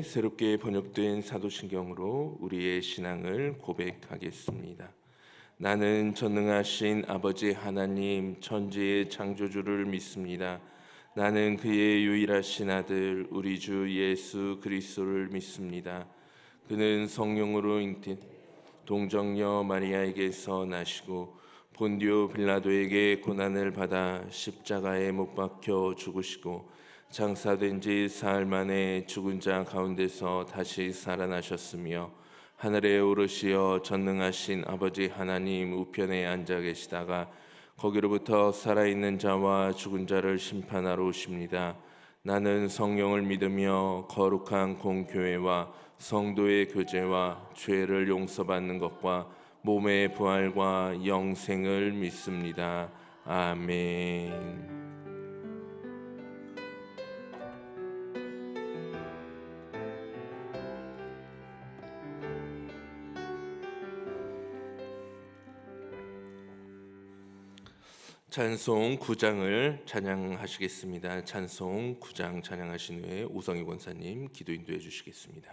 새롭게 번역된 사도신경으로 우리의 신앙을 고백하겠습니다. 나는 전능하신 아버지 하나님 천지의 창조주를 믿습니다. 나는 그의 유일하신 아들 우리 주 예수 그리스도를 믿습니다. 그는 성령으로 잉태 동정녀 마리아에게서 나시고 본디오 빌라도에게 고난을 받아 십자가에 못 박혀 죽으시고 장사된 지 사흘 만에 죽은 자 가운데서 다시 살아나셨으며 하늘에 오르시어 전능하신 아버지 하나님 우편에 앉아 계시다가 거기로부터 살아있는 자와 죽은 자를 심판하러 오십니다. 나는 성령을 믿으며 거룩한 공교회와 성도의 교제와 죄를 용서받는 것과 몸의 부활과 영생을 믿습니다. 아멘. 찬송 9장을 찬양하시겠습니다. 찬송 9장 찬양하신 후에 우성희 권사님 기도 인도해 주시겠습니다.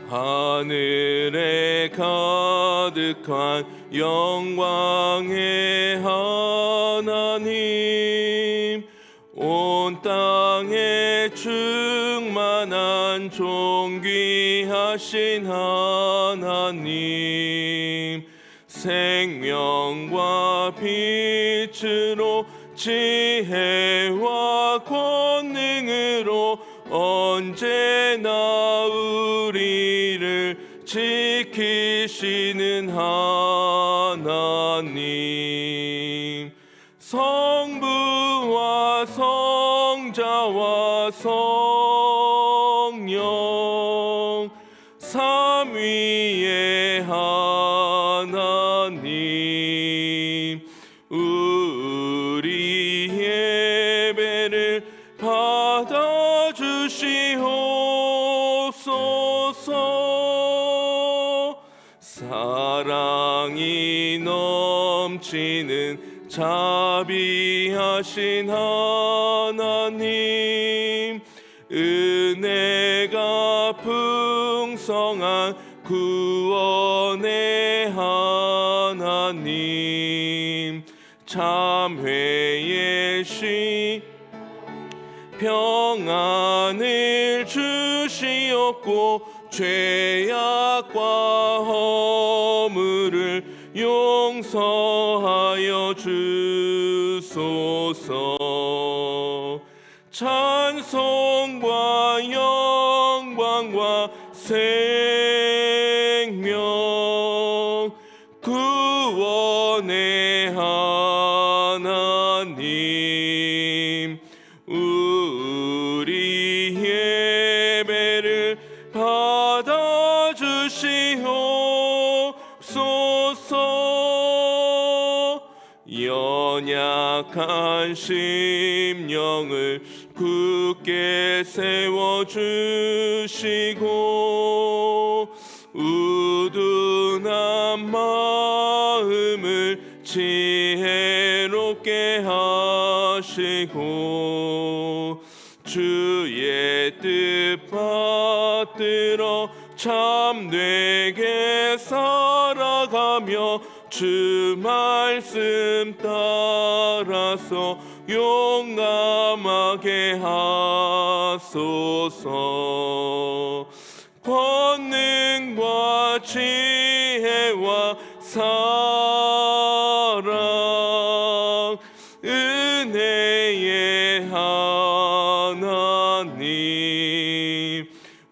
하늘에 가득한 영광의 하나님, 온 땅에 충만한 존귀하신 하나님, 생명과 빛으로 지혜와 권능으로 언제나 우리를 지키시는 하나님, 성부와 성자와 성령 삼위의 하나님, 우리 예배를 받아주시옵소서. 사랑이 넘치는 자비하신 하나님, 은혜가 풍성한 구원의 하나님, 참회의 신 평안을 주시옵고 죄악과 허물을 용서하여 주소서. 찬송과 영광과 생명 구원의 하나님, 우리 예배를 받아주시옵소서. 연약한 심령을 굳게 세워주시고 우둔한 마음을 지혜롭게 하시고 주의 뜻 받들어 참되게 살아가며 주 말씀 따라서 용감하게 하소서. 권능과 지혜와 사랑 은혜의 하나님,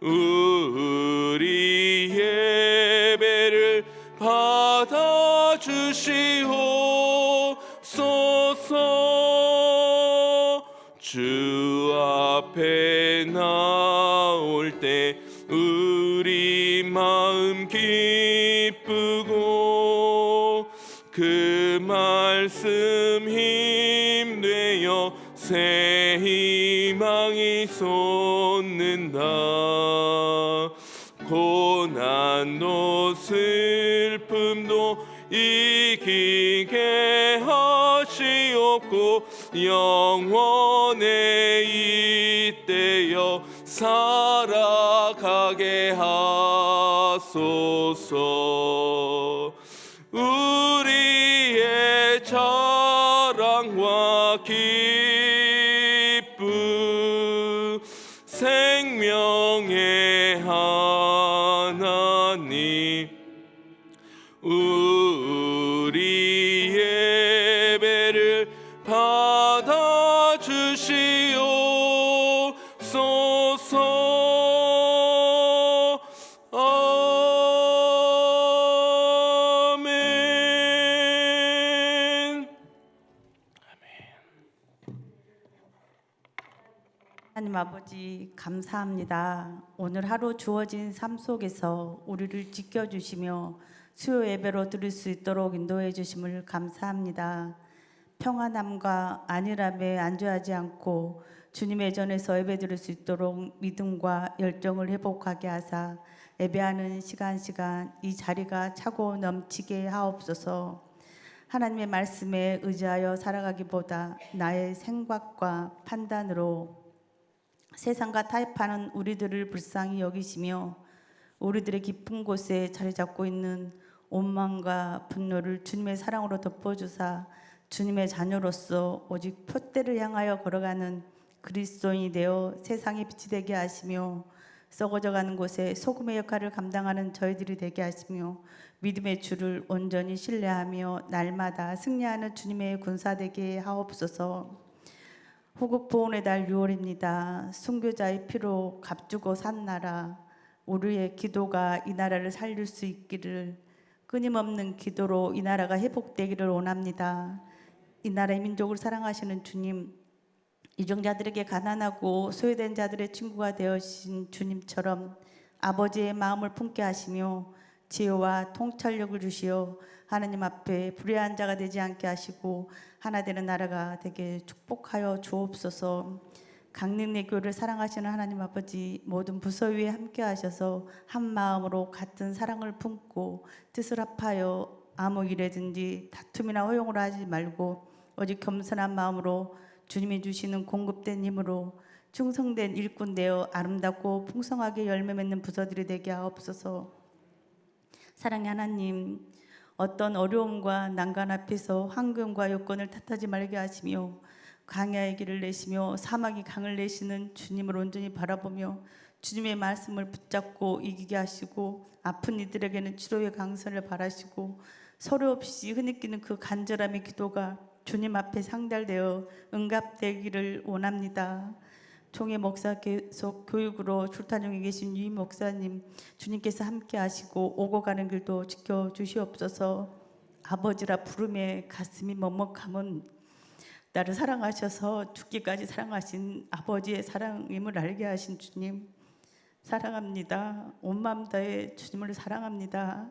우리 예배를 받아주시옵소서. 주 앞에 나올 때 우리 마음 기쁘고 그 말씀 힘되어 새 희망이 솟는다. 고난도 슬픔도 이기게 하시옵고 영원에 이때여 살아가게 하소서. 우리의 자랑과 기쁨 생명의 하나님, 우리 예배를 받아 주시옵소서. 아멘. 하나님 아버지 감사합니다. 오늘 하루 주어진 삶 속에서 우리를 지켜주시며 수요 예배로 드릴 수 있도록 인도해 주심을 감사합니다. 평안함과 안일함에 안주하지 않고 주님의 전에서 예배 드릴 수 있도록 믿음과 열정을 회복하게 하사 예배하는 시간 이 자리가 차고 넘치게 하옵소서. 하나님의 말씀에 의지하여 살아가기보다 나의 생각과 판단으로 세상과 타협하는 우리들을 불쌍히 여기시며 우리들의 깊은 곳에 자리 잡고 있는 원망과 분노를 주님의 사랑으로 덮어주사 주님의 자녀로서 오직 표대를 향하여 걸어가는 그리스도인이 되어 세상의 빛이 되게 하시며 썩어져가는 곳에 소금의 역할을 감당하는 저희들이 되게 하시며 믿음의 주를 온전히 신뢰하며 날마다 승리하는 주님의 군사 되게 하옵소서. 호국 보훈의 달 6월입니다. 순교자의 피로 값주고 산 나라, 우리의 기도가 이 나라를 살릴 수 있기를, 끊임없는 기도로 이 나라가 회복되기를 원합니다. 이 나라의 민족을 사랑하시는 주님, 이종자들에게 가난하고 소외된 자들의 친구가 되어신 주님처럼 아버지의 마음을 품게 하시며 지혜와 통찰력을 주시어 하나님 앞에 불의한 자가 되지 않게 하시고 하나 되는 나라가 되게 축복하여 주옵소서. 강릉내 교회를 사랑하시는 하나님 아버지, 모든 부서 위에 함께 하셔서 한 마음으로 같은 사랑을 품고 뜻을 합하여 아무 일에든지 다툼이나 허용을 하지 말고 오직 겸손한 마음으로 주님이 주시는 공급된 힘으로 충성된 일꾼 되어 아름답고 풍성하게 열매 맺는 부서들이 되게 하옵소서. 사랑의 하나님, 어떤 어려움과 난간 앞에서 환경과 여건을 탓하지 말게 하시며 광야의 길을 내시며 사막이 강을 내시는 주님을 온전히 바라보며 주님의 말씀을 붙잡고 이기게 하시고 아픈 이들에게는 치료의 강선을 바라시고 서로 없이 흐느끼는 그 간절함의 기도가 주님 앞에 상달되어 응답되기를 원합니다. 총회 목사 계속 교육으로 출타 중에 계신 유 목사님, 주님께서 함께 하시고 오고 가는 길도 지켜주시옵소서. 아버지라 부름에 가슴이 먹먹함은 나를 사랑하셔서 죽기까지 사랑하신 아버지의 사랑임을 알게 하신 주님, 사랑합니다. 온 마음 다해 주님을 사랑합니다.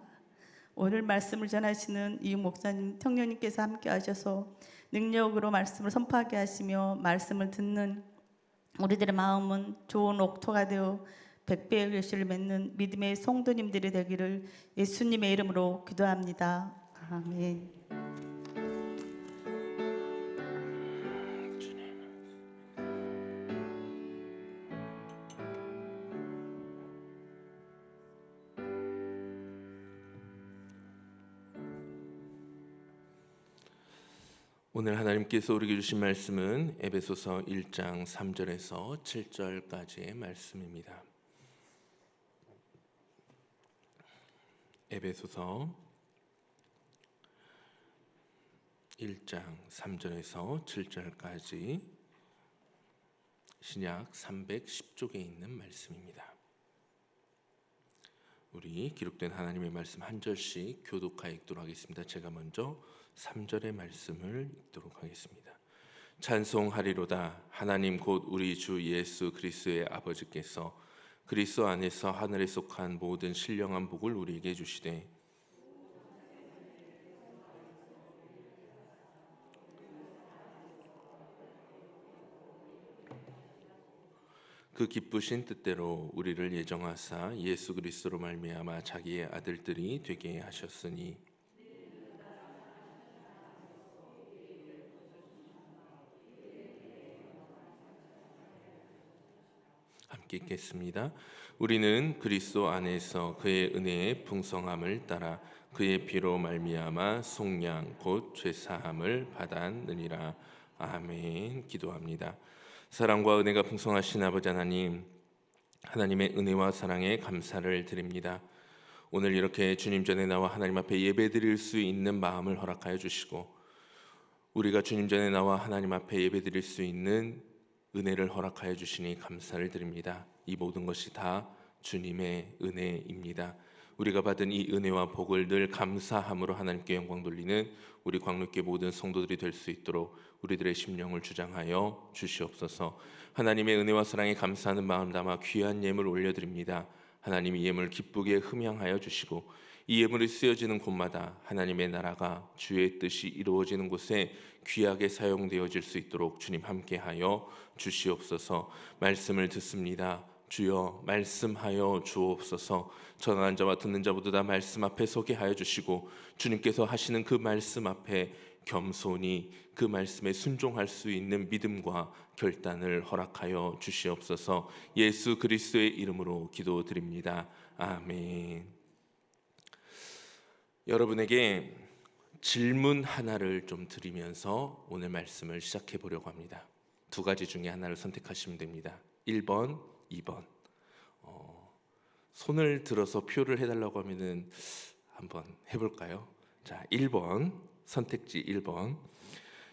오늘 말씀을 전하시는 이 목사님, 청년님께서 함께 하셔서 능력으로 말씀을 선포하게 하시며 말씀을 듣는 우리들의 마음은 좋은 옥토가 되어 백배의 결실을 맺는 믿음의 성도님들이 되기를 예수님의 이름으로 기도합니다. 아멘. 오늘 하나님께서 우리에게 주신 말씀은 에베소서 1장 3절에서 7절까지의 말씀입니다. 에베소서 1장 3절에서 7절까지 신약 310쪽에 있는 말씀입니다. 우리 기록된 하나님의 말씀 한 절씩 교독하여 읽도록 하겠습니다. 제가 먼저 3절의 말씀을 읽도록 하겠습니다. 찬송하리로다. 하나님 곧 우리 주 예수 그리스도의 아버지께서 그리스도 안에서 하늘에 속한 모든 신령한 복을 우리에게 주시되 그 기쁘신 뜻대로 우리를 예정하사 예수 그리스도로 말미암아 자기의 아들들이 되게 하셨으니 함께 읽겠습니다. 우리는 그리스도 안에서 그의 은혜의 풍성함을 따라 그의 피로 말미암아 속량 곧 죄사함을 받았느니라. 아멘. 기도합니다. 사랑과 은혜가 풍성하신 아버지 하나님, 하나님의 은혜와 사랑에 감사를 드립니다. 오늘 이렇게 주님 전에 나와 하나님 앞에 예배드릴 수 있는 마음을 허락하여 주시고, 우리가 주님 전에 나와 하나님 앞에 예배드릴 수 있는 은혜를 허락하여 주시니 감사를 드립니다. 이 모든 것이 다 주님의 은혜입니다. 우리가 받은 이 은혜와 복을 늘 감사함으로 하나님께 영광 돌리는 우리 광록교회 모든 성도들이 될 수 있도록 우리들의 심령을 주장하여 주시옵소서. 하나님의 은혜와 사랑에 감사하는 마음 담아 귀한 예물 올려드립니다. 하나님 이 예물 기쁘게 흠양하여 주시고, 이 예물이 쓰여지는 곳마다 하나님의 나라가 주의 뜻이 이루어지는 곳에 귀하게 사용되어질 수 있도록 주님 함께하여 주시옵소서. 말씀을 듣습니다. 주여 말씀하여 주옵소서. 전하는 자와 듣는 자 모두 다 말씀 앞에 서게 하여 주시고, 주님께서 하시는 그 말씀 앞에 겸손히 그 말씀에 순종할 수 있는 믿음과 결단을 허락하여 주시옵소서. 예수 그리스도의 이름으로 기도드립니다. 아멘. 여러분에게 질문 하나를 좀 드리면서 오늘 말씀을 시작해 보려고 합니다. 두 가지 중에 하나를 선택하시면 됩니다. 1번, 2번. 손을 들어서 표를 해달라고 하면은 한번 해볼까요? 자, 1번, 선택지 1번.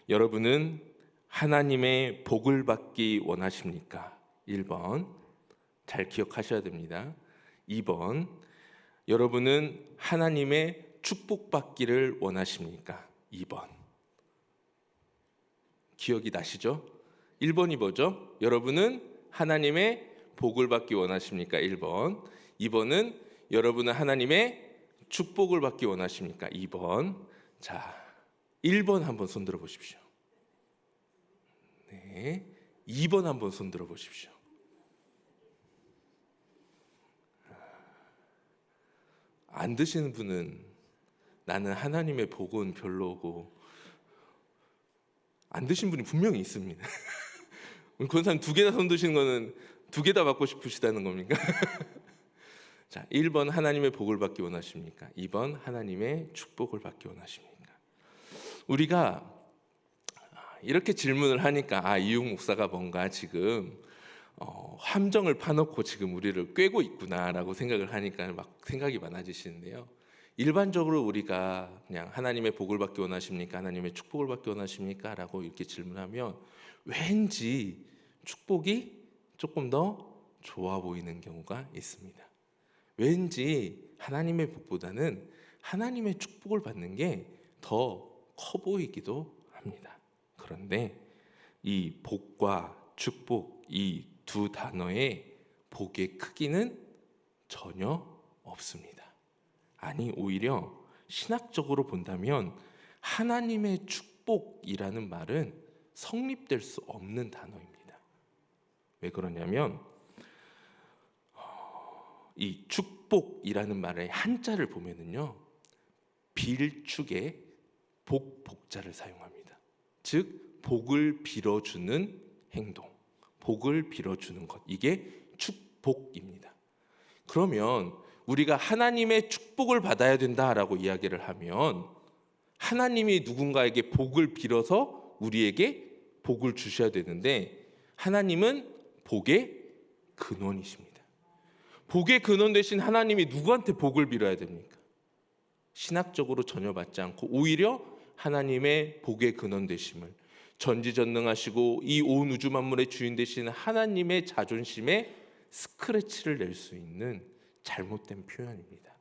여러분은 하나님의 복을 받기 원하십니까? 1번. 잘 기억하셔야 됩니다. 2번. 여러분은 하나님의 축복받기를 원하십니까? 2번. 기억이 나시죠? 1번이 뭐죠? 여러분은 하나님의 복을 받기 원하십니까? 1번. 2번은 여러분은 하나님의 축복을 받기 원하십니까? 2번. 자, 1번 한번 손 들어 보십시오. 네. 2번 한번 손 들어 보십시오. 안 드시는 분은 나는 하나님의 복은 별로고, 안 드신 분이 분명히 있습니다. 그런 사람 두 개나 손 드시는 거는 두 개 다 받고 싶으시다는 겁니까? 자, 1번 하나님의 복을 받기 원하십니까? 2번 하나님의 축복을 받기 원하십니까? 우리가 이렇게 질문을 하니까 이용 목사가 뭔가 지금 함정을 파놓고 지금 우리를 꿰고 있구나라고 생각을 하니까 막 생각이 많아지시는데요. 일반적으로 우리가 그냥 하나님의 복을 받기 원하십니까? 하나님의 축복을 받기 원하십니까? 라고 이렇게 질문하면 왠지 축복이 조금 더 좋아 보이는 경우가 있습니다. 왠지 하나님의 복보다는 하나님의 축복을 받는 게 더 커 보이기도 합니다. 그런데 이 복과 축복, 이 두 단어의 복의 크기는 전혀 없습니다. 아니, 오히려 신학적으로 본다면 하나님의 축복이라는 말은 성립될 수 없는 단어입니다. 왜 그러냐면 이 축복이라는 말의 한자를 보면은요, 빌축에 복자를 사용합니다. 즉 복을 빌어주는 행동, 복을 빌어주는 것, 이게 축복입니다. 그러면 우리가 하나님의 축복을 받아야 된다라고 이야기를 하면 하나님이 누군가에게 복을 빌어서 우리에게 복을 주셔야 되는데, 하나님은 복의 근원이십니다. 복의 근원 되신 하나님이 누구한테 복을 빌어야 됩니까? 신학적으로 전혀 맞지 않고 오히려 하나님의 복의 근원 되심을, 전지전능하시고 이 온 우주 만물의 주인 되신 하나님의 자존심에 스크래치를 낼 수 있는 잘못된 표현입니다.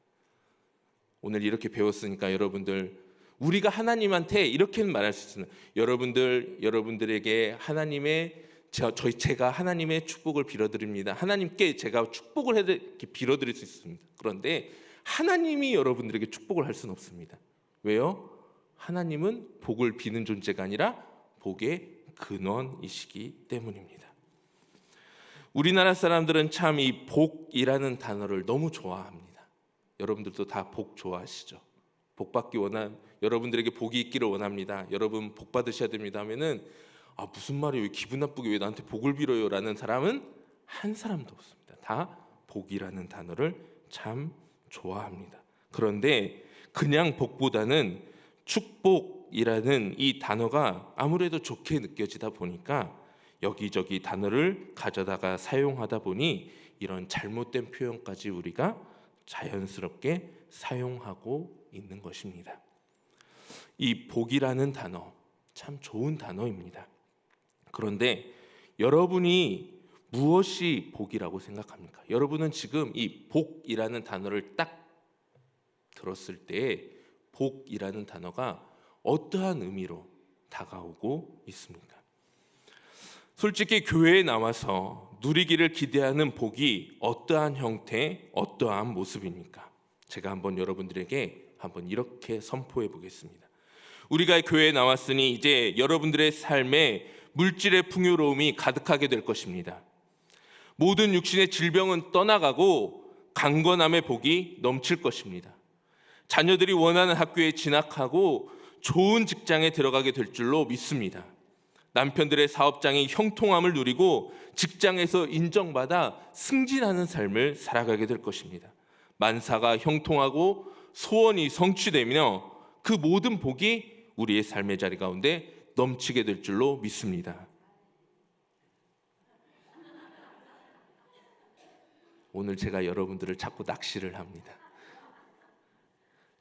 오늘 이렇게 배웠으니까 여러분들, 우리가 하나님한테 이렇게는 말할 수 있습니다. 여러분들에게 하나님의 제가 하나님의 축복을 빌어드립니다. 하나님께 제가 축복을 빌어드릴 수 있습니다. 그런데 하나님이 여러분들에게 축복을 할 수는 없습니다. 왜요? 하나님은 복을 비는 존재가 아니라 복의 근원이시기 때문입니다. 우리나라 사람들은 참 이 복이라는 단어를 너무 좋아합니다. 여러분들도 다 복 좋아하시죠? 복 받기 여러분들에게 복이 있기를 원합니다. 여러분 복 받으셔야 됩니다 하면은 무슨 말이에요? 기분 나쁘게 왜 나한테 복을 빌어요? 라는 사람은 한 사람도 없습니다. 다 복이라는 단어를 참 좋아합니다. 그런데 그냥 복보다는 축복이라는 이 단어가 아무래도 좋게 느껴지다 보니까 여기저기 단어를 가져다가 사용하다 보니 이런 잘못된 표현까지 우리가 자연스럽게 사용하고 있는 것입니다. 이 복이라는 단어 참 좋은 단어입니다. 그런데 여러분이 무엇이 복이라고 생각합니까? 여러분은 지금 이 복이라는 단어를 딱 들었을 때 복이라는 단어가 어떠한 의미로 다가오고 있습니까? 솔직히 교회에 나와서 누리기를 기대하는 복이 어떠한 형태, 어떠한 모습입니까? 제가 한번 여러분들에게 한번 이렇게 선포해 보겠습니다. 우리가 교회에 나왔으니 이제 여러분들의 삶에 물질의 풍요로움이 가득하게 될 것입니다. 모든 육신의 질병은 떠나가고 강건함의 복이 넘칠 것입니다. 자녀들이 원하는 학교에 진학하고 좋은 직장에 들어가게 될 줄로 믿습니다. 남편들의 사업장이 형통함을 누리고 직장에서 인정받아 승진하는 삶을 살아가게 될 것입니다. 만사가 형통하고 소원이 성취되며 그 모든 복이 우리의 삶의 자리 가운데 넘치게 될 줄로 믿습니다. 오늘 제가 여러분들을 자꾸 낚시를 합니다.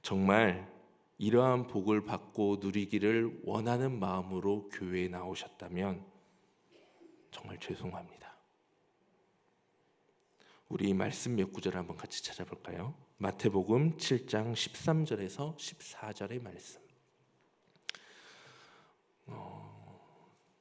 정말 이러한 복을 받고 누리기를 원하는 마음으로 교회에 나오셨다면 정말 죄송합니다. 우리 말씀 몇 구절 한번 같이 찾아볼까요? 마태복음 7장 13절에서 14절의 말씀.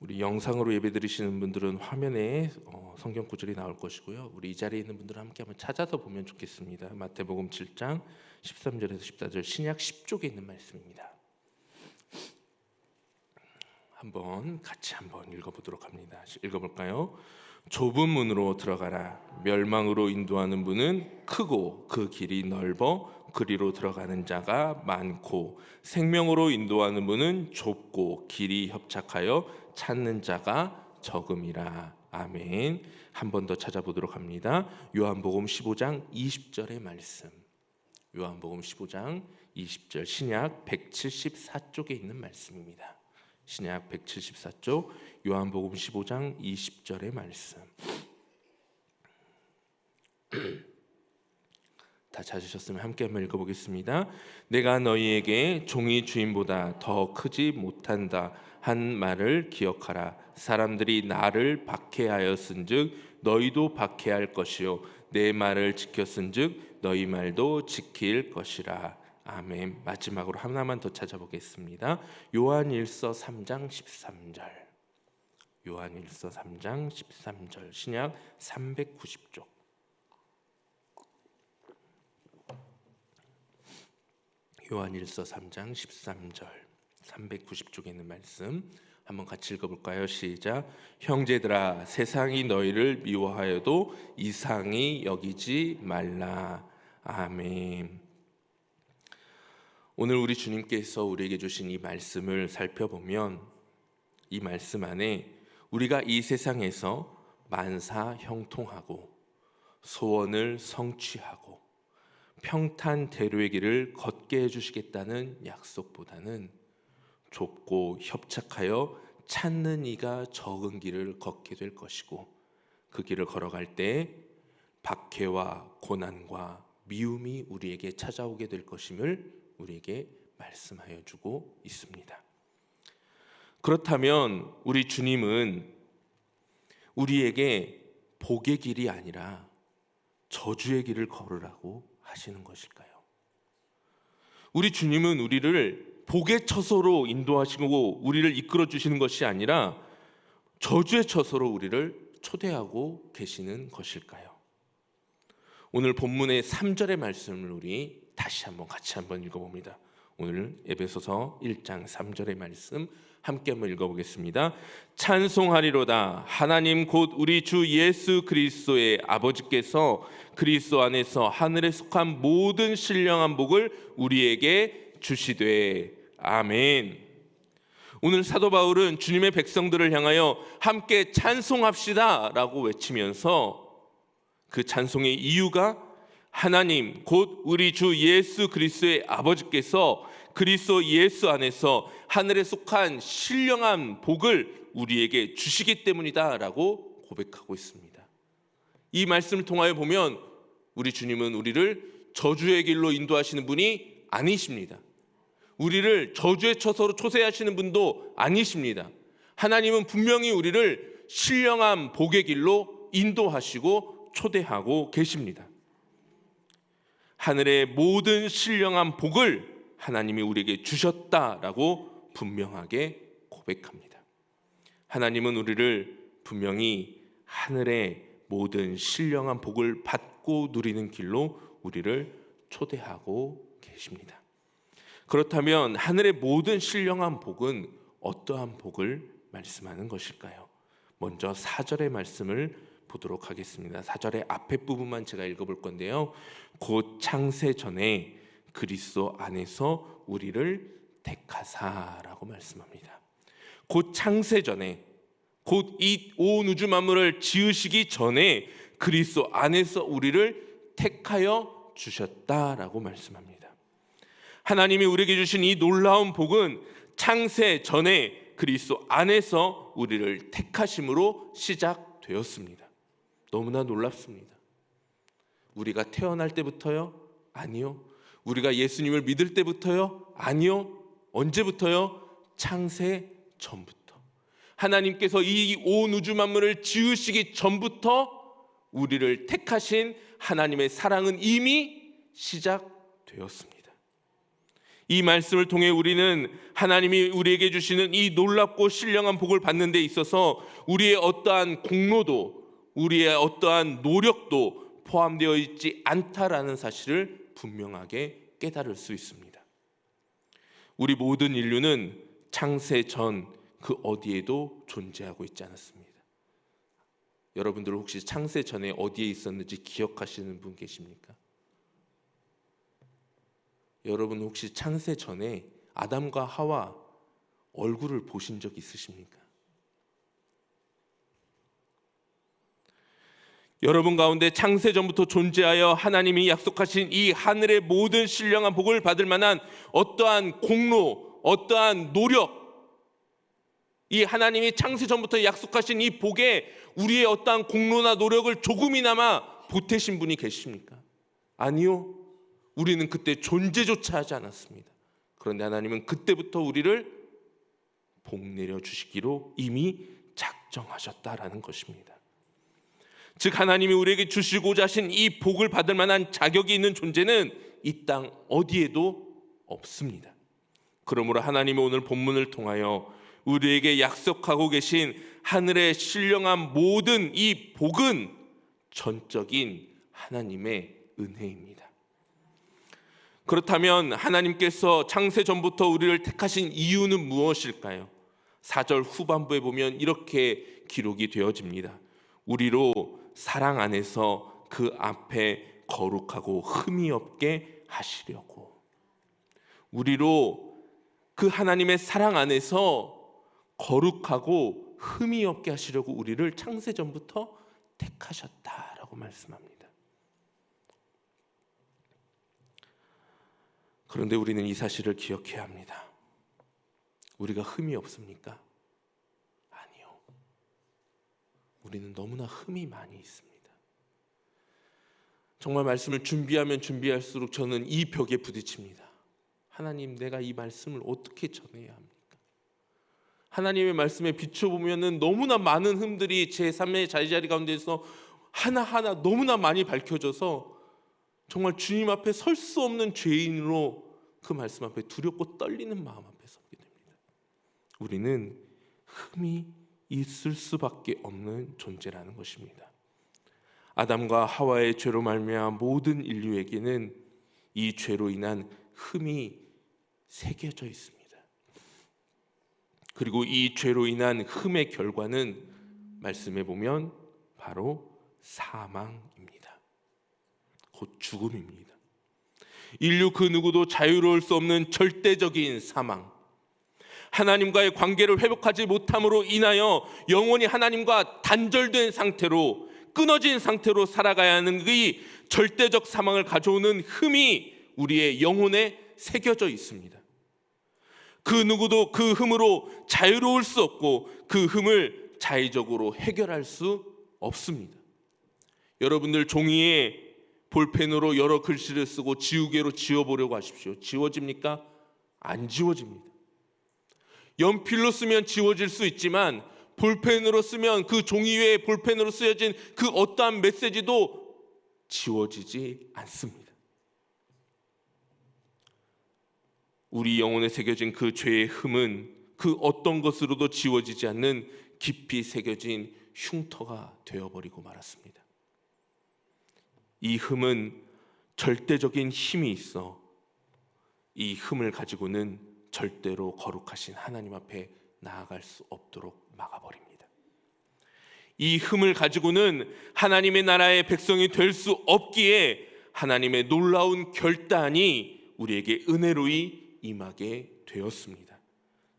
우리 영상으로 예배 드리시는 분들은 화면에 성경 구절이 나올 것이고요. 우리 이 자리에 있는 분들은 함께 한번 찾아서 보면 좋겠습니다. 마태복음 7장 13절에서 14절 신약 10쪽에 있는 말씀입니다. 같이 한번 읽어보도록 합니다. 읽어볼까요? 좁은 문으로 들어가라. 멸망으로 인도하는 문은 크고 그 길이 넓어 그리로 들어가는 자가 많고 생명으로 인도하는 문은 좁고 길이 협착하여 찾는 자가 적음이라. 아멘. 한 번 더 찾아보도록 합니다. 요한복음 15장 20절의 말씀. 요한복음 15장 20절 신약 174쪽에 있는 말씀입니다. 신약 174쪽 요한복음 15장 20절의 말씀. 다 찾으셨으면 함께 한번 읽어보겠습니다. 내가 너희에게 종이 주인보다 더 크지 못한다 한 말을 기억하라. 사람들이 나를 박해하였은즉 너희도 박해할 것이요 내 말을 지켰은즉 너희 말도 지킬 것이라. 아멘. 마지막으로 하나만 더 찾아보겠습니다. 요한일서 3장 13절. 요한일서 3장 13절 신약 390쪽. 요한일서 3장 13절 390쪽에 있는 말씀 한번 같이 읽어볼까요? 시작. 형제들아 세상이 너희를 미워하여도 이상히 여기지 말라. 아멘. 오늘 우리 주님께서 우리에게 주신 이 말씀을 살펴보면 이 말씀 안에 우리가 이 세상에서 만사 형통하고 소원을 성취하고 평탄대로의 길을 걷게 해주시겠다는 약속보다는 좁고 협착하여 찾는 이가 적은 길을 걷게 될 것이고 그 길을 걸어갈 때 박해와 고난과 미움이 우리에게 찾아오게 될 것임을 우리에게 말씀하여 주고 있습니다. 그렇다면 우리 주님은 우리에게 복의 길이 아니라 저주의 길을 걸으라고 하시는 것일까요? 우리 주님은 우리를 복의 처소로 인도하시고 우리를 이끌어 주시는 것이 아니라 저주의 처소로 우리를 초대하고 계시는 것일까요? 오늘 본문의 3절의 말씀을 우리 다시 같이 한번 읽어봅니다. 오늘 에베소서 1장 3절의 말씀 함께 한번 읽어보겠습니다. 찬송하리로다. 하나님 곧 우리 주 예수 그리스도의 아버지께서 그리스도 안에서 하늘에 속한 모든 신령한 복을 우리에게 주시되. 아멘. 오늘 사도 바울은 주님의 백성들을 향하여 함께 찬송합시다 라고 외치면서 그 찬송의 이유가 하나님 곧 우리 주 예수 그리스도의 아버지께서 그리스도 예수 안에서 하늘에 속한 신령한 복을 우리에게 주시기 때문이다 라고 고백하고 있습니다. 이 말씀을 통하여 보면 우리 주님은 우리를 저주의 길로 인도하시는 분이 아니십니다. 우리를 저주의 처소로 초세하시는 분도 아니십니다. 하나님은 분명히 우리를 신령한 복의 길로 인도하시고 초대하고 계십니다. 하늘의 모든 신령한 복을 하나님이 우리에게 주셨다라고 분명하게 고백합니다. 하나님은 우리를 분명히 하늘의 모든 신령한 복을 받고 누리는 길로 우리를 초대하고 계십니다. 그렇다면 하늘의 모든 신령한 복은 어떠한 복을 말씀하는 것일까요? 먼저 4절의 말씀을 보도록 하겠습니다. 4절의 앞에 부분만 제가 읽어볼 건데요. 곧 창세 전에 그리스도 안에서 우리를 택하사라고 말씀합니다. 곧 창세 전에, 곧 이 온 우주 만물을 지으시기 전에 그리스도 안에서 우리를 택하여 주셨다라고 말씀합니다. 하나님이 우리에게 주신 이 놀라운 복은 창세 전에 그리스도 안에서 우리를 택하심으로 시작되었습니다. 너무나 놀랍습니다. 우리가 태어날 때부터요? 아니요. 우리가 예수님을 믿을 때부터요? 아니요. 언제부터요? 창세 전부터. 하나님께서 이 온 우주 만물을 지으시기 전부터 우리를 택하신 하나님의 사랑은 이미 시작되었습니다. 이 말씀을 통해 우리는 하나님이 우리에게 주시는 이 놀랍고 신령한 복을 받는 데 있어서 우리의 어떠한 공로도 우리의 어떠한 노력도 포함되어 있지 않다라는 사실을 분명하게 깨달을 수 있습니다. 우리 모든 인류는 창세 전 그 어디에도 존재하고 있지 않았습니다. 여러분들 혹시 창세 전에 어디에 있었는지 기억하시는 분 계십니까? 여러분 혹시 창세 전에 아담과 하와 얼굴을 보신 적 있으십니까? 여러분 가운데 창세 전부터 존재하여 하나님이 약속하신 이 하늘의 모든 신령한 복을 받을 만한 어떠한 공로, 어떠한 노력, 이 하나님이 창세 전부터 약속하신 이 복에 우리의 어떠한 공로나 노력을 조금이나마 보태신 분이 계십니까? 아니요. 우리는 그때 존재조차 하지 않았습니다. 그런데 하나님은 그때부터 우리를 복 내려 주시기로 이미 작정하셨다라는 것입니다. 즉 하나님이 우리에게 주시고자 하신 이 복을 받을 만한 자격이 있는 존재는 이 땅 어디에도 없습니다. 그러므로 하나님은 오늘 본문을 통하여 우리에게 약속하고 계신 하늘의 신령한 모든 이 복은 전적인 하나님의 은혜입니다. 그렇다면 하나님께서 창세 전부터 우리를 택하신 이유는 무엇일까요? 4절 후반부에 보면 이렇게 기록이 되어집니다. 우리로 사랑 안에서 그 앞에 거룩하고 흠이 없게 하시려고. 우리로 그 하나님의 사랑 안에서 거룩하고 흠이 없게 하시려고 우리를 창세 전부터 택하셨다라고 말씀합니다. 그런데 우리는 이 사실을 기억해야 합니다. 우리가 흠이 없습니까? 아니요. 우리는 너무나 흠이 많이 있습니다. 정말 말씀을 준비하면 준비할수록 저는 이 벽에 부딪힙니다. 하나님, 내가 이 말씀을 어떻게 전해야 합니까? 하나님의 말씀에 비춰보면 너무나 많은 흠들이 제 삶의 자리자리 가운데서 하나하나 너무나 많이 밝혀져서 정말 주님 앞에 설 수 없는 죄인으로 그 말씀 앞에 두렵고 떨리는 마음 앞에 서게 됩니다. 우리는 흠이 있을 수밖에 없는 존재라는 것입니다. 아담과 하와의 죄로 말미암아 모든 인류에게는 이 죄로 인한 흠이 새겨져 있습니다. 그리고 이 죄로 인한 흠의 결과는 말씀해 보면 바로 사망입니다. 곧 죽음입니다. 인류 그 누구도 자유로울 수 없는 절대적인 사망. 하나님과의 관계를 회복하지 못함으로 인하여 영원히 하나님과 단절된 상태로, 끊어진 상태로 살아가야 하는 이 절대적 사망을 가져오는 흠이 우리의 영혼에 새겨져 있습니다. 그 누구도 그 흠으로 자유로울 수 없고 그 흠을 자의적으로 해결할 수 없습니다. 여러분들 종이에 볼펜으로 여러 글씨를 쓰고 지우개로 지워보려고 하십시오. 지워집니까? 안 지워집니다. 연필로 쓰면 지워질 수 있지만 볼펜으로 쓰면 그 종이 위에 볼펜으로 쓰여진 그 어떠한 메시지도 지워지지 않습니다. 우리 영혼에 새겨진 그 죄의 흠은 그 어떤 것으로도 지워지지 않는 깊이 새겨진 흉터가 되어버리고 말았습니다. 이 흠은 절대적인 힘이 있어 이 흠을 가지고는 절대로 거룩하신 하나님 앞에 나아갈 수 없도록 막아버립니다. 이 흠을 가지고는 하나님의 나라의 백성이 될 수 없기에 하나님의 놀라운 결단이 우리에게 은혜로이 임하게 되었습니다.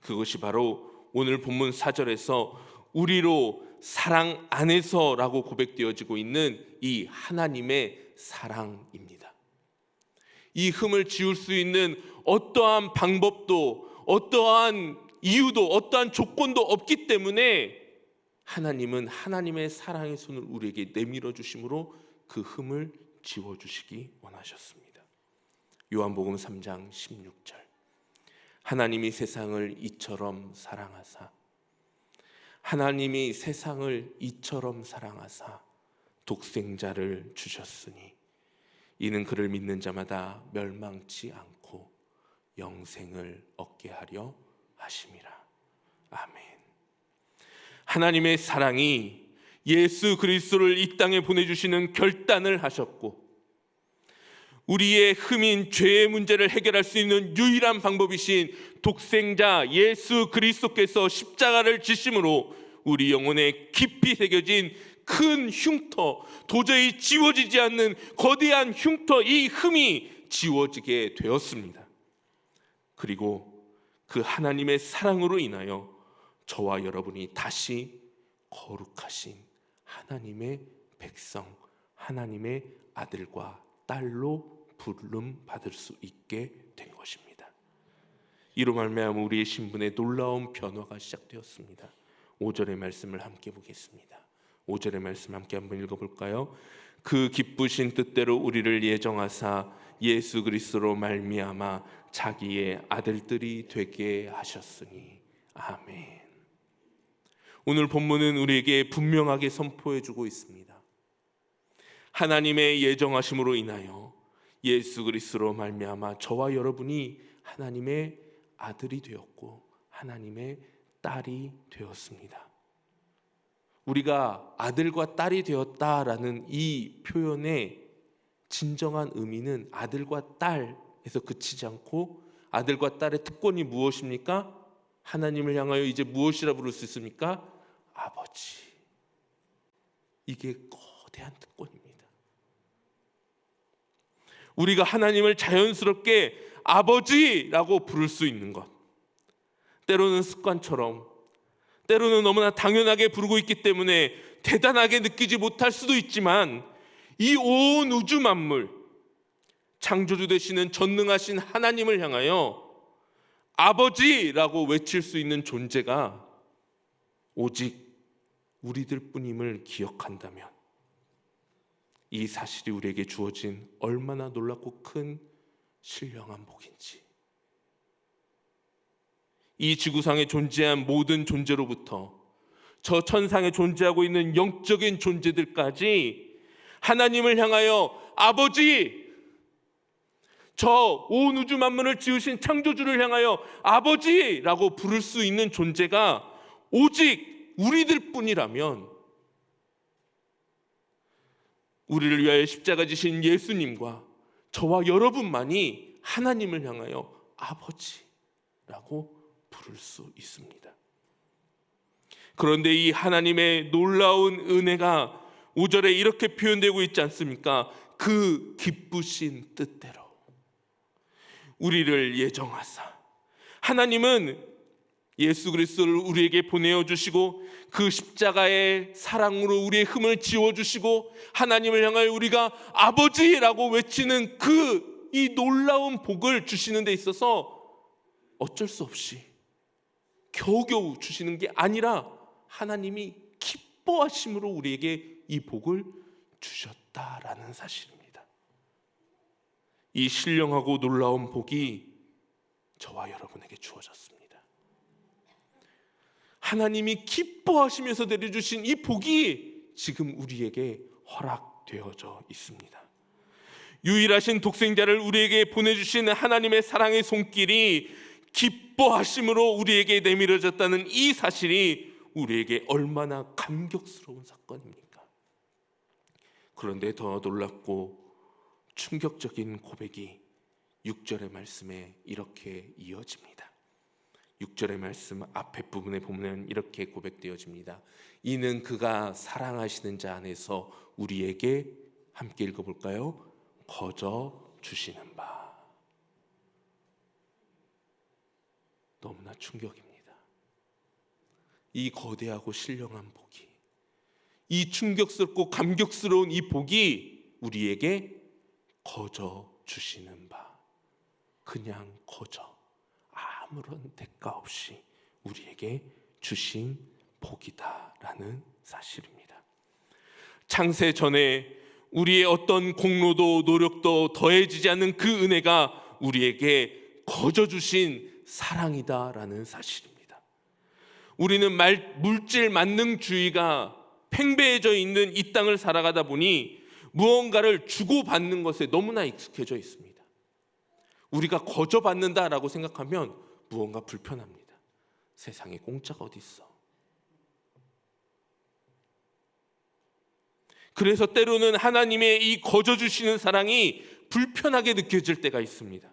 그것이 바로 오늘 본문 4절에서 우리로 사랑 안에서라고 고백되어지고 있는 이 하나님의 사랑입니다. 이 흠을 지울 수 있는 어떠한 방법도, 어떠한 이유도, 어떠한 조건도 없기 때문에 하나님은 하나님의 사랑의 손을 우리에게 내밀어 주심으로 그 흠을 지워주시기 원하셨습니다. 요한복음 3장 16절, 하나님이 세상을 이처럼 사랑하사, 하나님이 세상을 이처럼 사랑하사 독생자를 주셨으니 이는 그를 믿는 자마다 멸망치 않고 영생을 얻게 하려 하심이라. 아멘. 하나님의 사랑이 예수 그리스도를 이 땅에 보내주시는 결단을 하셨고, 우리의 흠인 죄의 문제를 해결할 수 있는 유일한 방법이신 독생자 예수 그리스도께서 십자가를 지심으로 우리 영혼에 깊이 새겨진 큰 흉터, 도저히 지워지지 않는 거대한 흉터, 이 흠이 지워지게 되었습니다. 그리고 그 하나님의 사랑으로 인하여 저와 여러분이 다시 거룩하신 하나님의 백성, 하나님의 아들과 딸로 부름 받을 수 있게 된 것입니다. 이로 말미암아 우리의 신분에 놀라운 변화가 시작되었습니다. 5절의 말씀을 함께 보겠습니다. 5절의 말씀 함께 한번 읽어볼까요? 그 기쁘신 뜻대로 우리를 예정하사 예수 그리스도로 말미암아 자기의 아들들이 되게 하셨으니. 아멘. 오늘 본문은 우리에게 분명하게 선포해주고 있습니다. 하나님의 예정하심으로 인하여 예수 그리스도로 말미암아 저와 여러분이 하나님의 아들이 되었고 하나님의 딸이 되었습니다. 우리가 아들과 딸이 되었다라는 이 표현의 진정한 의미는 아들과 딸에서 그치지 않고, 아들과 딸의 특권이 무엇입니까? 하나님을 향하여 이제 무엇이라 부를 수 있습니까? 아버지. 이게 거대한 특권입니다. 우리가 하나님을 자연스럽게 아버지라고 부를 수 있는 것, 때로는 습관처럼, 때로는 너무나 당연하게 부르고 있기 때문에 대단하게 느끼지 못할 수도 있지만, 이 온 우주 만물, 창조주 되시는 전능하신 하나님을 향하여 아버지라고 외칠 수 있는 존재가 오직 우리들 뿐임을 기억한다면 이 사실이 우리에게 주어진 얼마나 놀랍고 큰 신령한 복인지, 이 지구상에 존재한 모든 존재로부터 저 천상에 존재하고 있는 영적인 존재들까지 하나님을 향하여 아버지, 저 온 우주 만물을 지으신 창조주를 향하여 아버지라고 부를 수 있는 존재가 오직 우리들 뿐이라면, 우리를 위하여 십자가 지신 예수님과 저와 여러분만이 하나님을 향하여 아버지라고 부를 수 있습니다. 그런데 이 하나님의 놀라운 은혜가 5절에 이렇게 표현되고 있지 않습니까? 그 기쁘신 뜻대로 우리를 예정하사. 하나님은 예수 그리스도를 우리에게 보내어 주시고 그 십자가의 사랑으로 우리의 흠을 지워 주시고 하나님을 향하여 우리가 아버지라고 외치는 그 이 놀라운 복을 주시는 데 있어서 어쩔 수 없이 겨우겨우 주시는 게 아니라 하나님이 기뻐하심으로 우리에게 이 복을 주셨다라는 사실입니다. 이 신령하고 놀라운 복이 저와 여러분에게 주어졌습니다. 하나님이 기뻐하시면서 내려주신 이 복이 지금 우리에게 허락되어져 있습니다. 유일하신 독생자를 우리에게 보내주신 하나님의 사랑의 손길이 기뻐하심으로 우리에게 내밀어졌다는 이 사실이 우리에게 얼마나 감격스러운 사건입니까? 그런데 더 놀랍고 충격적인 고백이 6절의 말씀에 이렇게 이어집니다. 6절의 말씀 앞에 부분에 보면 이렇게 고백되어집니다. 이는 그가 사랑하시는 자 안에서 우리에게 함께 읽어볼까요? 거저 주시는 바. 너무나 충격입니다. 이 거대하고 신령한 복이, 이 충격스럽고 감격스러운 이 복이 우리에게 거저 주시는 바, 그냥 거저 아무런 대가 없이 우리에게 주신 복이다라는 사실입니다. 창세 전에 우리의 어떤 공로도 노력도 더해지지 않는 그 은혜가 우리에게 거저 주신 사랑이다라는 사실입니다. 우리는 물질 만능주의가 팽배해져 있는 이 땅을 살아가다 보니 무언가를 주고받는 것에 너무나 익숙해져 있습니다. 우리가 거저 받는다라고 생각하면 무언가 불편합니다. 세상에 공짜가 어디 있어? 그래서 때로는 하나님의 이 거저 주시는 사랑이 불편하게 느껴질 때가 있습니다.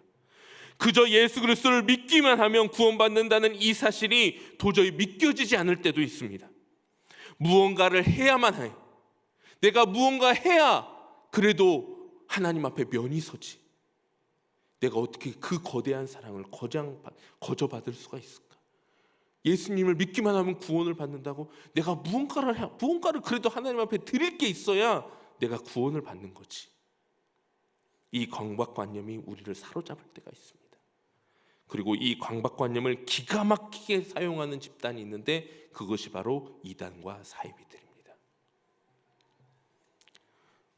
그저 예수 그리스도를 믿기만 하면 구원받는다는 이 사실이 도저히 믿겨지지 않을 때도 있습니다. 무언가를 해야만 해. 내가 무언가 해야 그래도 하나님 앞에 면이 서지. 내가 어떻게 그 거대한 사랑을 거저 받을 수가 있을까? 예수님을 믿기만 하면 구원을 받는다고? 내가 무언가를 그래도 하나님 앞에 드릴 게 있어야 내가 구원을 받는 거지. 이 강박관념이 우리를 사로잡을 때가 있습니다. 그리고 이 강박관념을 기가 막히게 사용하는 집단이 있는데 그것이 바로 이단과 사이비들입니다.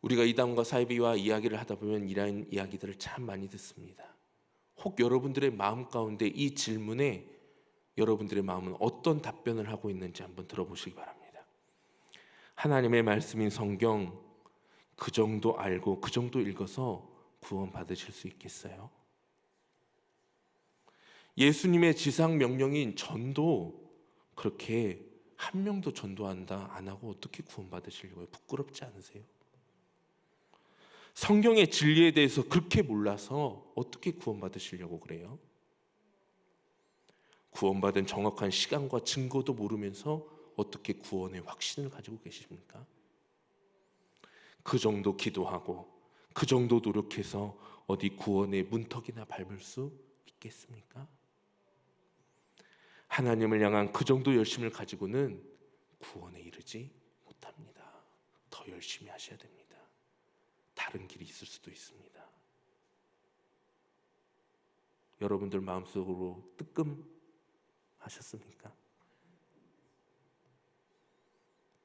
우리가 이단과 사이비와 이야기를 하다 보면 이런 이야기들을 참 많이 듣습니다. 혹 여러분들의 마음 가운데 이 질문에 여러분들의 마음은 어떤 답변을 하고 있는지 한번 들어보시기 바랍니다. 하나님의 말씀인 성경 그 정도 알고 그 정도 읽어서 구원 받으실 수 있겠어요? 예수님의 지상 명령인 전도 그렇게 한 명도 전도한다 안 하고 어떻게 구원 받으시려고요? 부끄럽지 않으세요? 성경의 진리에 대해서 그렇게 몰라서 어떻게 구원 받으시려고 그래요? 구원받은 정확한 시간과 증거도 모르면서 어떻게 구원의 확신을 가지고 계십니까? 그 정도 기도하고 그 정도 노력해서 어디 구원의 문턱이나 밟을 수 있겠습니까? 하나님을 향한 그 정도 열심을 가지고는 구원에 이르지 못합니다. 더 열심히 하셔야 됩니다. 다른 길이 있을 수도 있습니다. 여러분들 마음속으로 뜨끔하셨습니까?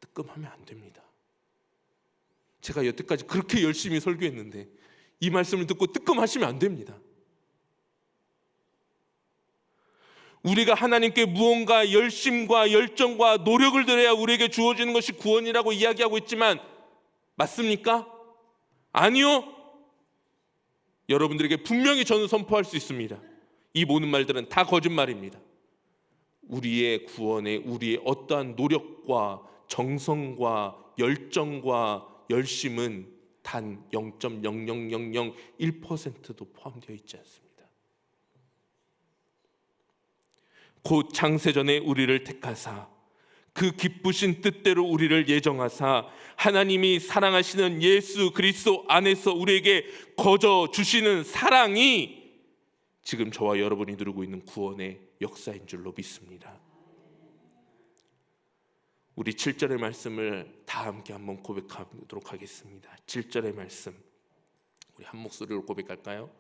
뜨끔하면 안 됩니다. 제가 여태까지 그렇게 열심히 설교했는데 이 말씀을 듣고 뜨끔하시면 안 됩니다. 우리가 하나님께 무언가 열심과 열정과 노력을 들여야 우리에게 주어지는 것이 구원이라고 이야기하고 있지만 맞습니까? 아니요. 여러분들에게 분명히 저는 선포할 수 있습니다. 이 모든 말들은 다 거짓말입니다. 우리의 구원에 우리의 어떠한 노력과 정성과 열정과 열심은 단 0.00001%도 포함되어 있지 않습니다. 곧 창세전에 우리를 택하사 그 기쁘신 뜻대로 우리를 예정하사 하나님이 사랑하시는 예수 그리스도 안에서 우리에게 거저 주시는 사랑이 지금 저와 여러분이 누리고 있는 구원의 역사인 줄로 믿습니다. 우리 7절의 말씀을 다 함께 한번 고백하도록 하겠습니다. 7절의 말씀 우리 한 목소리로 고백할까요?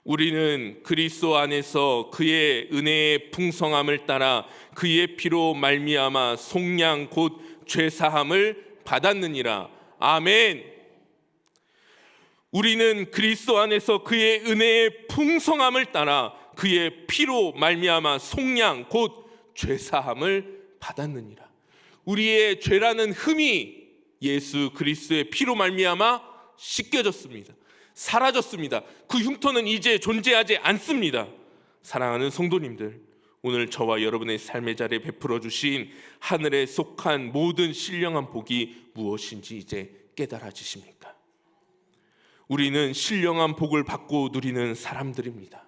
우리는 그리스도 안에서 그의 은혜의 풍성함을 따라 그의 피로 말미암아 속량 곧 죄사함을 받았느니라. 아멘. 우리는 그리스도 안에서 그의 은혜의 풍성함을 따라 그의 피로 말미암아 속량 곧 죄사함을 받았느니라. 우리의 죄라는 흠이 예수 그리스도의 피로 말미암아 씻겨졌습니다. 사라졌습니다. 그 흉터는 이제 존재하지 않습니다. 사랑하는 성도님들, 오늘 저와 여러분의 삶의 자리에 베풀어 주신 하늘에 속한 모든 신령한 복이 무엇인지 이제 깨달아지십니까? 우리는 신령한 복을 받고 누리는 사람들입니다.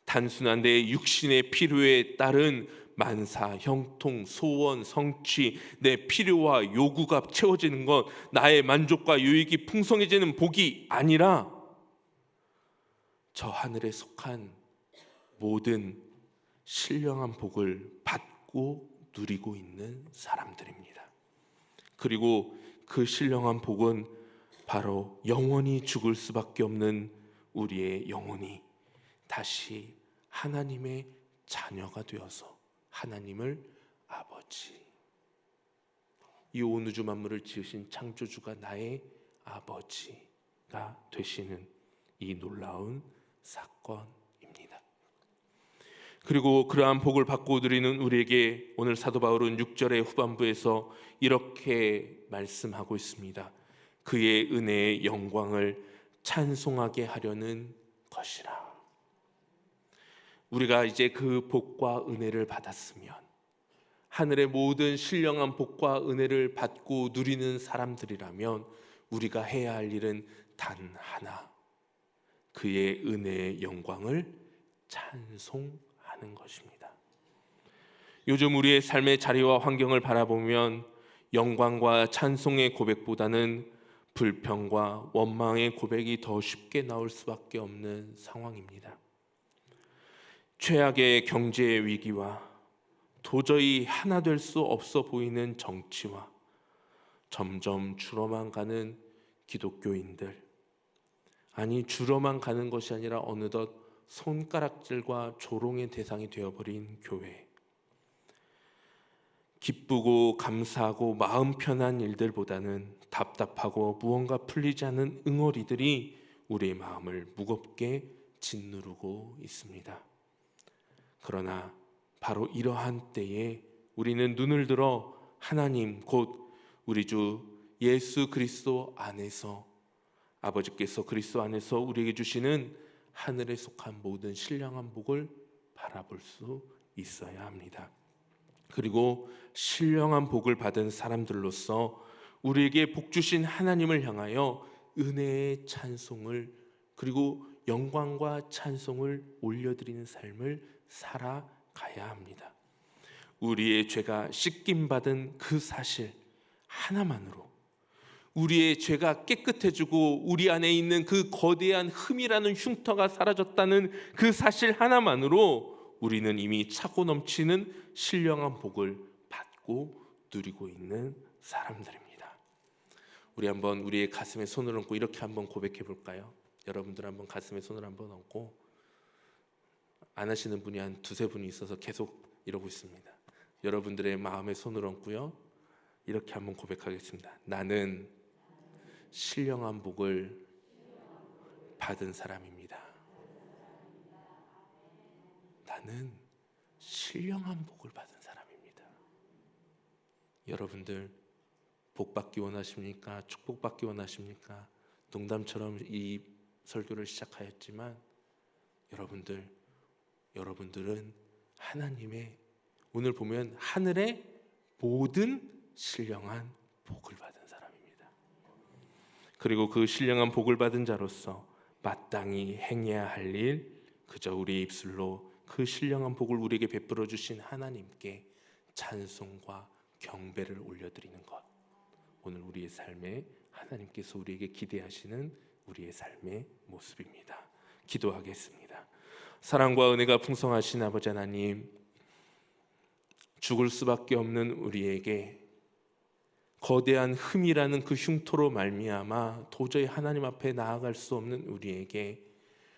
단순한 내 육신의 필요에 따른 만사, 형통, 소원, 성취, 내 필요와 요구가 채워지는 것, 나의 만족과 유익이 풍성해지는 복이 아니라 저 하늘에 속한 모든 신령한 복을 받고 누리고 있는 사람들입니다. 그리고 그 신령한 복은 바로 영원히 죽을 수밖에 없는 우리의 영혼이 다시 하나님의 자녀가 되어서 하나님을 아버지, 이 온 우주 만물을 지으신 창조주가 나의 아버지가 되시는 이 놀라운 사건입니다. 그리고 그러한 복을 받고 누리는 우리에게 오늘 사도 바울은 6절의 후반부에서 이렇게 말씀하고 있습니다. 그의 은혜의 영광을 찬송하게 하려는 것이라. 우리가 이제 그 복과 은혜를 받았으면, 하늘의 모든 신령한 복과 은혜를 받고 누리는 사람들이라면 우리가 해야 할 일은 단 하나, 그의 은혜의 영광을 찬송하는 것입니다. 요즘 우리의 삶의 자리와 환경을 바라보면 영광과 찬송의 고백보다는 불평과 원망의 고백이 더 쉽게 나올 수밖에 없는 상황입니다. 최악의 경제 위기와 도저히 하나 될 수 없어 보이는 정치와 점점 줄어만 가는 기독교인들, 아니 줄어만 가는 것이 아니라 어느덧 손가락질과 조롱의 대상이 되어버린 교회, 기쁘고 감사하고 마음 편한 일들보다는 답답하고 무언가 풀리지 않는 응어리들이 우리의 마음을 무겁게 짓누르고 있습니다. 그러나 바로 이러한 때에 우리는 눈을 들어 하나님 곧 우리 주 예수 그리스도 안에서, 아버지께서 그리스도 안에서 우리에게 주시는 하늘에 속한 모든 신령한 복을 바라볼 수 있어야 합니다. 그리고 신령한 복을 받은 사람들로서 우리에게 복 주신 하나님을 향하여 은혜의 찬송을, 그리고 영광과 찬송을 올려드리는 삶을 살아가야 합니다. 우리의 죄가 씻김받은 그 사실 하나만으로, 우리의 죄가 깨끗해지고 우리 안에 있는 그 거대한 흠이라는 흉터가 사라졌다는 그 사실 하나만으로 우리는 이미 차고 넘치는 신령한 복을 받고 누리고 있는 사람들입니다. 우리 한번 우리의 가슴에 손을 얹고 이렇게 한번 고백해 볼까요? 여러분들 한번 가슴에 손을 한번 얹고, 안 하시는 분이 한 두세 분이 있어서 계속 이러고 있습니다. 여러분들의 마음에 손을 얹고요, 이렇게 한번 고백하겠습니다. 나는 신령한 복을 받은 사람입니다. 나는 신령한 복을 받은 사람입니다. 여러분들 복 받기 원하십니까? 축복 받기 원하십니까? 농담처럼 이 설교를 시작하였지만 여러분들은 하나님의, 오늘 보면 하늘의 모든 신령한 복을 받은 사람입니다. 그리고 그 신령한 복을 받은 자로서 마땅히 행해야 할 일, 그저 우리의 입술로 그 신령한 복을 우리에게 베풀어 주신 하나님께 찬송과 경배를 올려드리는 것, 오늘 우리의 삶에 하나님께서 우리에게 기대하시는 우리의 삶의 모습입니다. 기도하겠습니다. 사랑과 은혜가 풍성하신 아버지 하나님, 죽을 수밖에 없는 우리에게 거대한 흠이라는 그 흉터로 말미암아 도저히 하나님 앞에 나아갈 수 없는 우리에게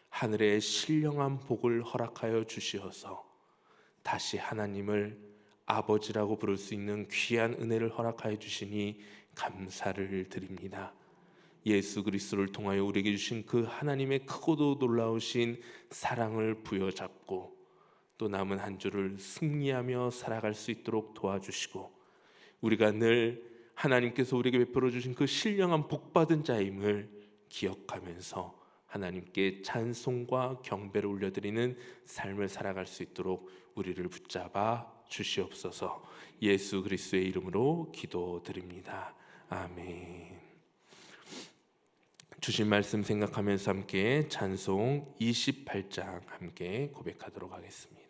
하늘의 신령한 복을 허락하여 주시어서 다시 하나님을 아버지라고 부를 수 있는 귀한 은혜를 허락하여 주시니 감사를 드립니다. 예수 그리스도를 통하여 우리에게 주신 그 하나님의 크고도 놀라우신 사랑을 부여잡고 또 남은 한 주를 승리하며 살아갈 수 있도록 도와주시고, 우리가 늘 하나님께서 우리에게 베풀어 주신 그 신령한 복받은 자임을 기억하면서 하나님께 찬송과 경배를 올려드리는 삶을 살아갈 수 있도록 우리를 붙잡아 주시옵소서. 예수 그리스도의 이름으로 기도드립니다. 아멘. 주신 말씀 생각하면서 함께 찬송 28장 함께 고백하도록 하겠습니다.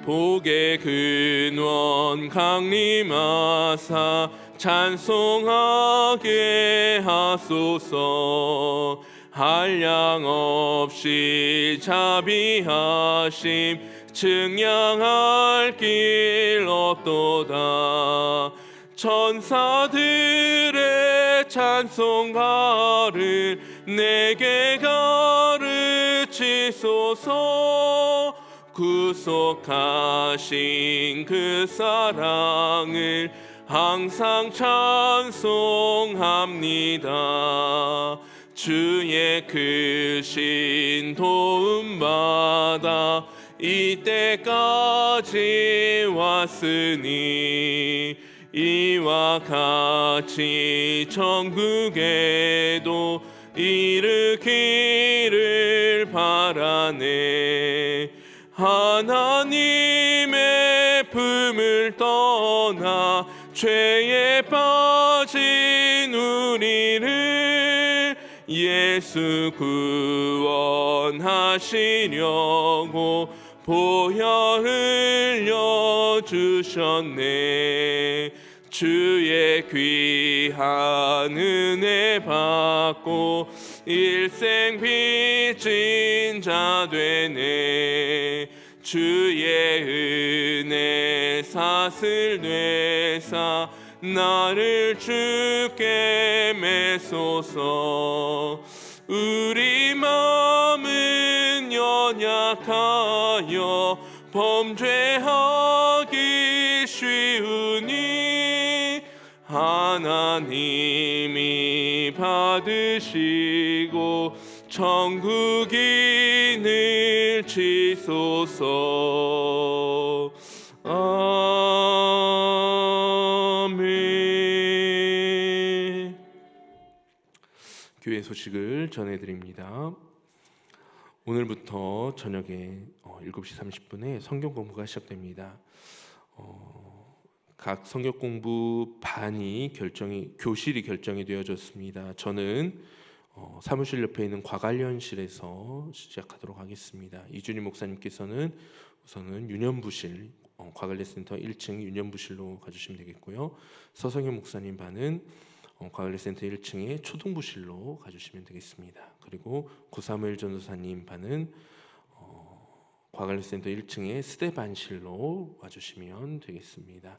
복의 근원 강림하사 찬송하게 하소서. 한량 없이 자비하심 증량할 길 없도다. 천사들의 찬송가를 내게 가르치소서. 구속하신 그 사랑을 항상 찬송합니다. 주의 크신 도움받아 이때까지 왔으니 이와 같이 천국에도 이르기를 바라네. 하나님의 품을 떠나 죄에 빠진 우리를 예수 구원하시려고 보혈 흘려 주셨네. 주의 귀한 은혜 받고 일생 빚진 자 되네. 주의 은혜 사슬 되사 나를 주께 매소서. 우리 마음은 연약하여 범죄하기 쉬우니 하나님이 받으시고 천국인을 치소서. 아멘. 교회 소식을 전해드립니다. 오늘부터 저녁에 7시 30분에 성경 공부가 시작됩니다. 각 성경 공부 반이 교실이 결정이 되어졌습니다. 저는 사무실 옆에 있는 과관련실에서 시작하도록 하겠습니다. 이준희 목사님께서는 우선은 유년부실 과관례센터 1층 유년부실로 가주시면 되겠고요. 서성현 목사님 반은 과관례센터 1층의 초등부실로 가주시면 되겠습니다. 그리고 구사무엘 전도사님 반은 과관례센터 1층의 스데반실로 와주시면 되겠습니다.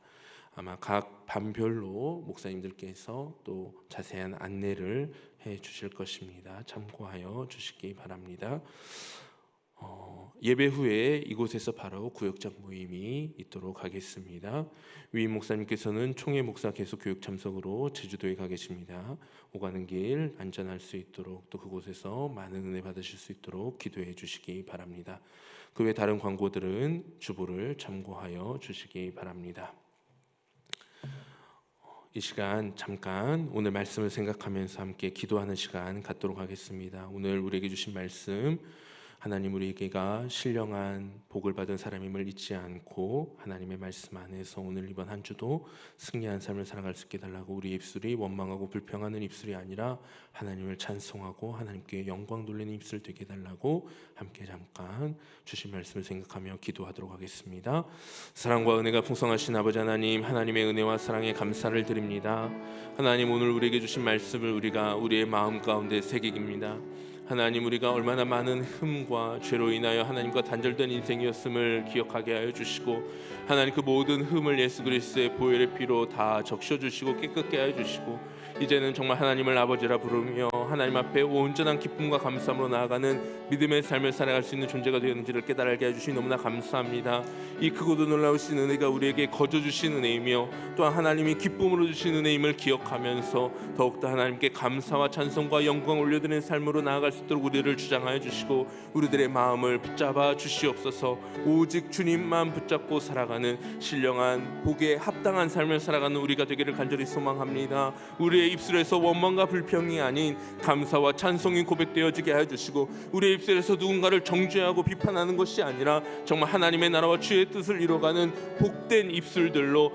아마 각 반별로 목사님들께서 또 자세한 안내를 해 주실 것입니다. 참고하여 주시기 바랍니다. 예배 후에 이곳에서 바로 구역장 모임이 있도록 하겠습니다. 위임 목사님께서는 총회 목사 계속 교육 참석으로 제주도에 가 계십니다. 오가는 길 안전할 수 있도록 또 그곳에서 많은 은혜 받으실 수 있도록 기도해 주시기 바랍니다. 그 외 다른 광고들은 주보를 참고하여 주시기 바랍니다. 이 시간 잠깐 오늘 말씀을 생각하면서 함께 기도하는 시간 갖도록 하겠습니다. 오늘 우리에게 주신 말씀 하나님 우리에게가 신령한 복을 받은 사람임을 잊지 않고 하나님의 말씀 안에서 오늘 이번 한 주도 승리한 삶을 살아갈 수 있게 달라고 우리 입술이 원망하고 불평하는 입술이 아니라 하나님을 찬송하고 하나님께 영광 돌리는 입술 되게 달라고 함께 잠깐 주신 말씀을 생각하며 기도하도록 하겠습니다. 사랑과 은혜가 풍성하신 아버지 하나님, 하나님의 은혜와 사랑에 감사를 드립니다. 하나님 오늘 우리에게 주신 말씀을 우리가 우리의 마음 가운데 새기깁니다. 하나님 우리가 얼마나 많은 흠과 죄로 인하여 하나님과 단절된 인생이었음을 기억하게 하여 주시고 하나님 그 모든 흠을 예수 그리스도의 보혈의 피로 다 적셔주시고 깨끗게 하여 주시고 이제는 정말 하나님을 아버지라 부르며 하나님 앞에 온전한 기쁨과 감사함으로 나아가는 믿음의 삶을 살아갈 수 있는 존재가 되었는지를 깨달게 해주시니 너무나 감사합니다. 이 크고도 놀라우신 은혜가 우리에게 거저 주신 은혜이며 또한 하나님이 기쁨으로 주신 은혜임을 기억하면서 더욱더 하나님께 감사와 찬송과 영광을 올려드리는 삶으로 나아갈 수 있도록 우리를 주장하여 주시고 우리들의 마음을 붙잡아 주시옵소서. 오직 주님만 붙잡고 살아가는 신령한 복에 합당한 삶을 살아가는 우리가 되기를 간절히 소망합니다. 우리의 입술에서 원망과 불평이 아닌 감사와 찬송이 고백되어지게 하여 주시고 우리의 입술에서 누군가를 정죄하고 비판하는 것이 아니라 정말 하나님의 나라와 주의 뜻을 이뤄가는 복된 입술들로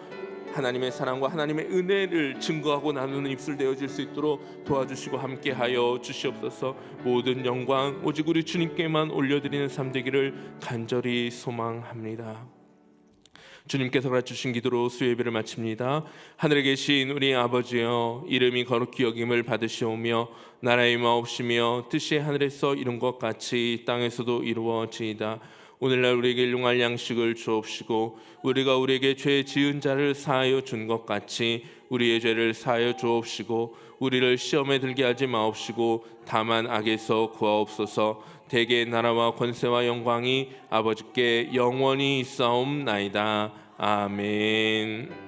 하나님의 사랑과 하나님의 은혜를 증거하고 나누는 입술 되어질 수 있도록 도와주시고 함께하여 주시옵소서. 모든 영광 오직 우리 주님께만 올려드리는 삶 되기를 간절히 소망합니다. 주님께서 가르치신 기도로 수요 예배를 마칩니다. 하늘에 계신 우리 아버지여, 이름이 거룩히 여김을 받으시오며 나라의 마옵시며 뜻이 하늘에서 이룬 것 같이 땅에서도 이루어지이다. 오늘날 우리에게 일용할 양식을 주옵시고 우리가 우리에게 죄 지은 자를 사하여 준 것 같이 우리의 죄를 사하여 주옵시고 우리를 시험에 들게 하지 마옵시고 다만 악에서 구하옵소서. 대개 나라와 권세와 영광이 아버지께 영원히 있사옵나이다. 아멘.